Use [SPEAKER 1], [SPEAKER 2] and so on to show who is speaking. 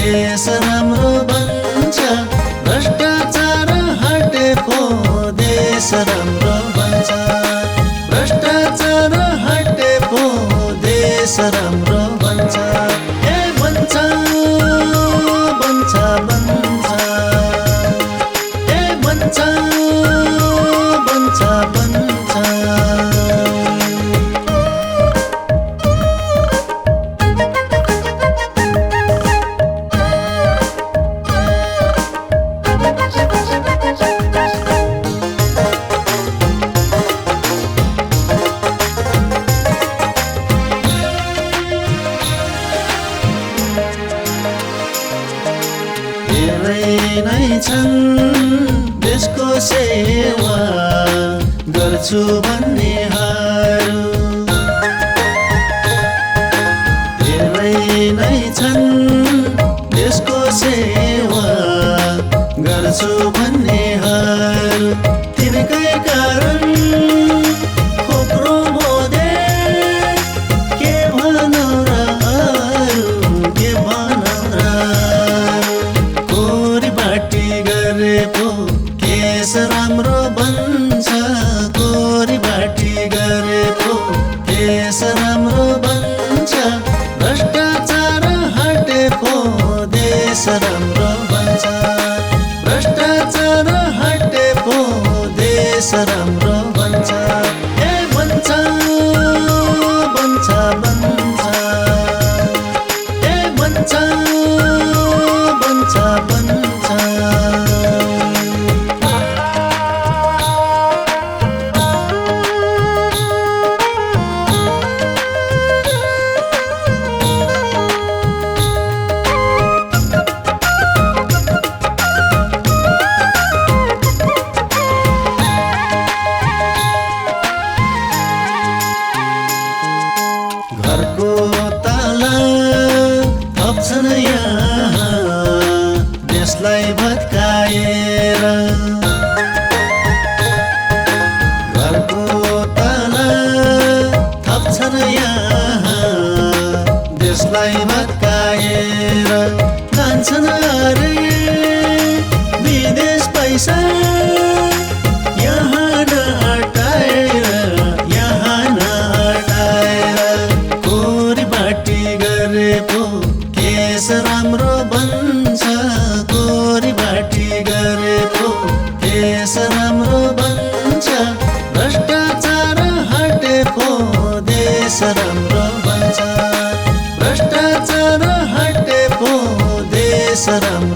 [SPEAKER 1] देश राम्रो बन्छ भ्रष्टाचार हटे पो देश राम्रो बन्छ भ्रष्टाचार हटे पो देश राम्रो बन्छ ए बन्छ बन्छ बन्छ ए बन्छ बन्छ बन्छ धेरै नै छन् देशको सेवा गर्छु भन्नेहरू धेरै नै छन् देशको सेवा गर्छु भन्नेहरू तिनकै कारण खोक्रो मोदे के भनौँ र अरू के भनौँ र गरे पो केस राम्रो बन्छ कोरी बाटी गरे पो केस राम्रो बन्छ भ्रष्टाचार हटे पो देश राम्रो बन्छ भ्रष्टाचार हटे पो देश राम्रो बन्छ ए बन्छ बन्छ बन्छ ए बन्छ बन्छ बन्छ घरको ताला थप्छन् यहाँ देशलाई भत्काएर घरको ताला थप्छन् यहाँ देशलाई भत्काएर जान्छन् अरे विदेश पैसा यहाँ नअटाएर यहाँ नअटाएर कोरी बाटी गरे पो केस राम्रो बन्छ कोरी बाटी गरे पो केस राम्रो बन्छ भ्रष्टाचार हटे पो देश राम्रो बन्छ भ्रष्टाचार हटे पो देश राम्रो